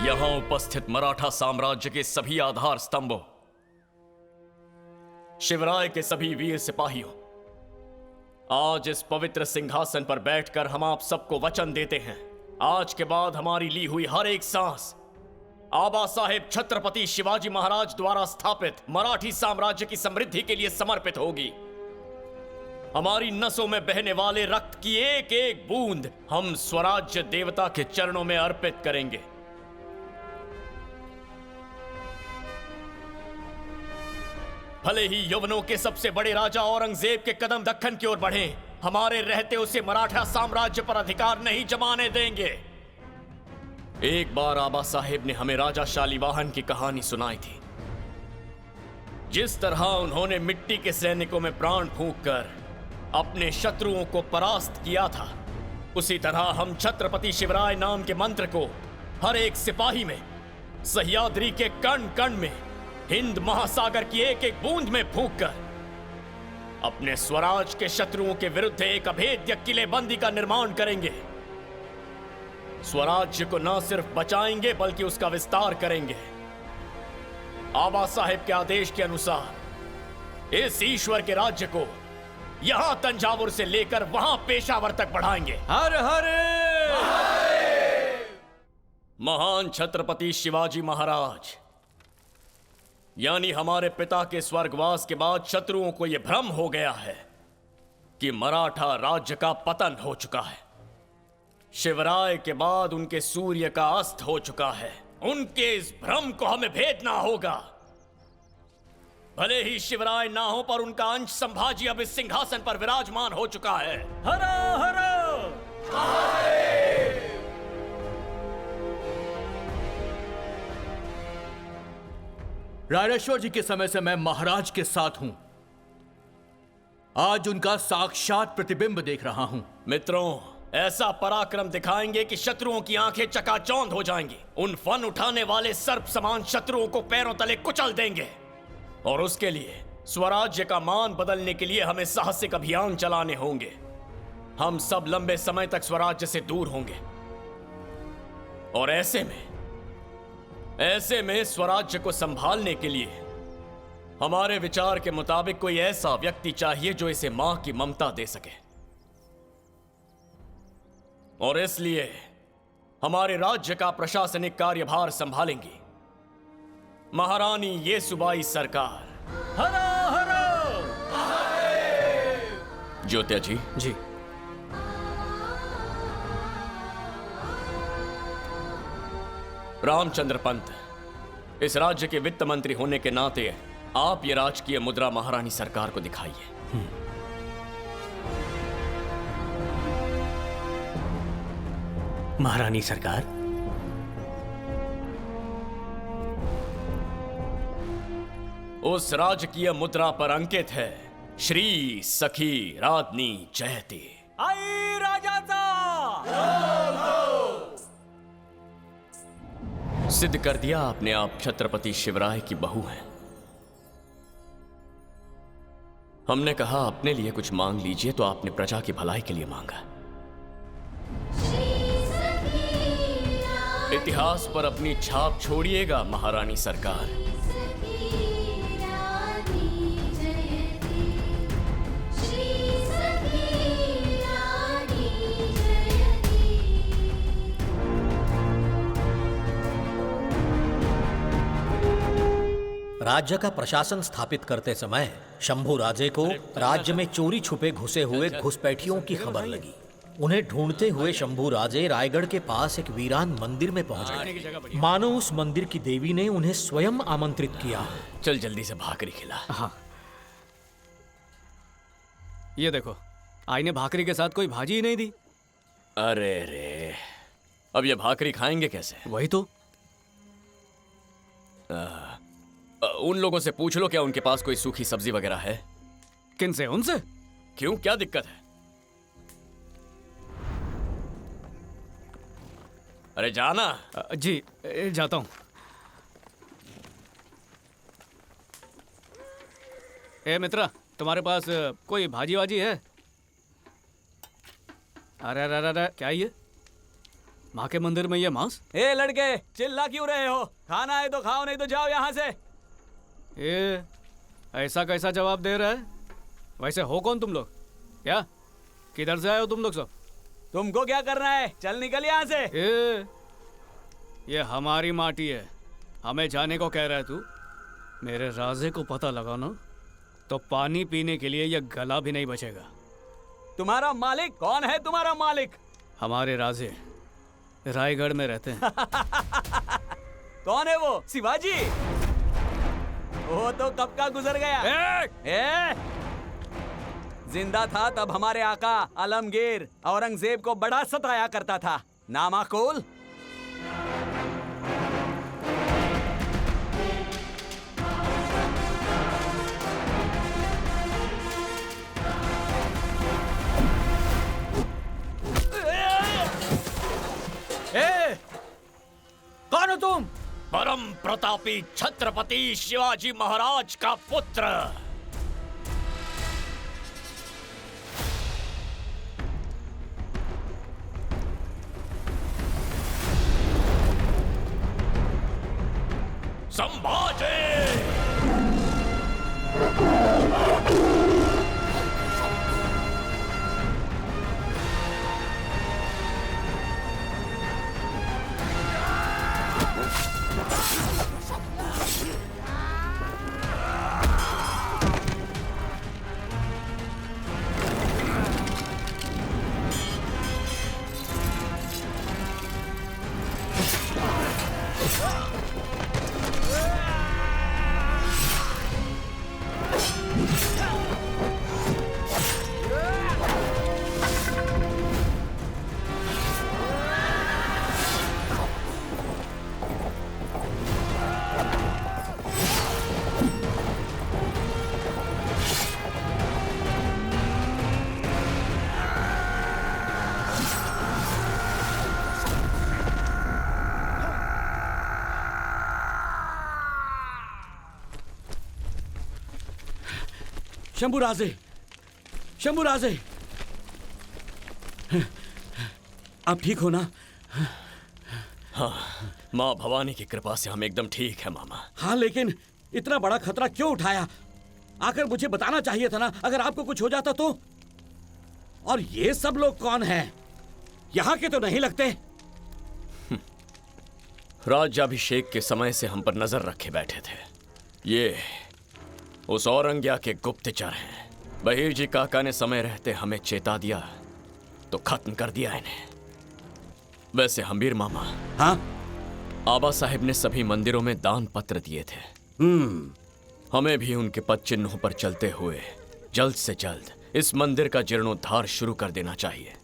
यहां उपस्थित मराठा साम्राज्य के सभी आधार स्तंभों, शिवराय के सभी वीर सिपाहियों, आज इस पवित्र सिंहासन पर बैठकर हम आप सबको वचन देते हैं, आज के बाद हमारी ली हुई हर एक सांस आबा साहेब छत्रपति शिवाजी महाराज द्वारा स्थापित मराठी साम्राज्य की समृद्धि के लिए समर्पित होगी। हमारी नसों में बहने वाले रक्त की एक एक बूंद हम स्वराज्य देवता के चरणों में अर्पित करेंगे। भले ही यवनों के सबसे बड़े राजा औरंगजेब के कदम दक्कन की ओर बढ़े, हमारे रहते उसे मराठा साम्राज्य पर अधिकार नहीं जमाने देंगे। एक बार आबा साहेब ने हमें राजा शालिवाहन की कहानी सुनाई थी। जिस तरह उन्होंने मिट्टी के सैनिकों में प्राण फूंककर अपने शत्रुओं को परास्त किया था, उसी तरह हम छत्रपति शिवराय नाम के मंत्र को हर एक सिपाही में, सह्याद्री के कण कण में, हिंद महासागर की एक एक बूंद में फूंककर अपने स्वराज के शत्रुओं के विरुद्ध एक अभेद्य किलेबंदी का निर्माण करेंगे। स्वराज्य को न सिर्फ बचाएंगे बल्कि उसका विस्तार करेंगे। आबा साहेब के आदेश के अनुसार इस ईश्वर के राज्य को यहां तंजावुर से लेकर वहां पेशावर तक बढ़ाएंगे। हर हर महान छत्रपति शिवाजी महाराज यानी हमारे पिता के स्वर्गवास के बाद शत्रुओं को यह भ्रम हो गया है कि मराठा राज्य का पतन हो चुका है। शिवराय के बाद उनके सूर्य का अस्त हो चुका है। उनके इस भ्रम को हमें भेदना होगा। भले ही शिवराय ना हो, पर उनका अंश संभाजी अब इस सिंहासन पर विराजमान हो चुका है। हरो हरो रायरेश्वर जी के समय से मैं महाराज के साथ हूं। आज उनका साक्षात प्रतिबिंब देख रहा हूं। मित्रों, ऐसा पराक्रम दिखाएंगे कि शत्रुओं की आंखें चकाचौंध हो जाएंगी। उन फन उठाने वाले सर्प समान शत्रुओं को पैरों तले कुचल देंगे। और उसके लिए स्वराज्य का मान बदलने के लिए हमें साहसिक अभियान चलाने होंगे। हम सब लंबे समय तक स्वराज्य से दूर होंगे और ऐसे में स्वराज्य को संभालने के लिए हमारे विचार के मुताबिक कोई ऐसा व्यक्ति चाहिए जो इसे मां की ममता दे सके। और इसलिए हमारे राज्य का प्रशासनिक कार्यभार संभालेंगी महारानी येसुबाई सरकार। हरो हरो ज्योत्या जी। जी। रामचंद्र पंत, इस राज्य के वित्त मंत्री होने के नाते आप ये राजकीय मुद्रा महारानी सरकार को दिखाइए। महारानी सरकार, उस राजकीय मुद्रा पर अंकित है श्री सखी राधनी जयती। आई राजाचा सिद्ध कर दिया आपने, आप छत्रपति शिवराय की बहू हैं। हमने कहा अपने लिए कुछ मांग लीजिए, तो आपने प्रजा की भलाई के लिए मांगा। इतिहास पर अपनी छाप छोड़िएगा महारानी सरकार। राज्य का प्रशासन स्थापित करते समय शंभू राजे को राज्य में चोरी छुपे घुसे हुए घुसपैठियों की खबर लगी। उन्हें ढूंढते हुए शंभू राजे रायगढ़ के पास एक वीरान मंदिर में पहुंच गए। मानो उस मंदिर की देवी ने उन्हें स्वयं आमंत्रित किया। चल जल्दी से भाकरी खिला। हाँ, ये देखो, आई ने भाकरी के साथ कोई भाजी ही नहीं दी। अरे रे, अब ये भाकरी खाएंगे कैसे? वही तो। उन लोगों से पूछ लो, क्या उनके पास कोई सूखी सब्जी वगैरह है? किनसे? उनसे? क्यों, क्या दिक्कत है? अरे जाना। जी जाता हूं। ए मित्रा, तुम्हारे पास कोई भाजी वाजी है? अरे अरे अरे, क्या ये? माँ के मंदिर में ये मांस? ए लड़के, चिल्ला क्यों रहे हो? खाना है तो खाओ, नहीं तो जाओ यहाँ से। ये ऐसा कैसा जवाब दे रहा है? वैसे हो कौन तुम लोग? क्या किधर से आए हो तुम लोग सब? तुमको क्या करना है? चल निकल यहाँ से। ये हमारी माटी है, हमें जाने को कह रहा है तू? मेरे राजे को पता लगा ना तो पानी पीने के लिए ये गला भी नहीं बचेगा। तुम्हारा मालिक कौन है? तुम्हारा मालिक? हमारे राजे रायगढ़ में रहते हैं। कौन है वो? शिवाजी? वो तो कब का गुजर गया। जिंदा था तब हमारे आका आलमगीर औरंगजेब को बड़ा सताया करता था। नामाकुल। कौन हो तुम? परम प्रतापी छत्रपति शिवाजी महाराज का पुत्र। संभाजी। शंभुराजे, शंभुराजे, आप ठीक हो ना? हाँ, माँ भवानी की कृपा से हम एकदम ठीक है मामा। हाँ, लेकिन इतना बड़ा खतरा क्यों उठाया? आकर मुझे बताना चाहिए था ना, अगर आपको कुछ हो जाता तो। और ये सब लोग कौन हैं? यहाँ के तो नहीं लगते। राज्याभिषेक के समय से हम पर नजर रखे बैठे थे। ये उस औरंग्या के गुप्तचर हैं। बहीर जी काका ने समय रहते हमें चेता दिया तो खत्म कर दिया इन्हें। वैसे हमीर मामा, हाँ? आबा साहिब ने सभी मंदिरों में दान पत्र दिए थे। हमें भी उनके पद चिन्हों पर चलते हुए जल्द से जल्द इस मंदिर का जीर्णोद्धार शुरू कर देना चाहिए।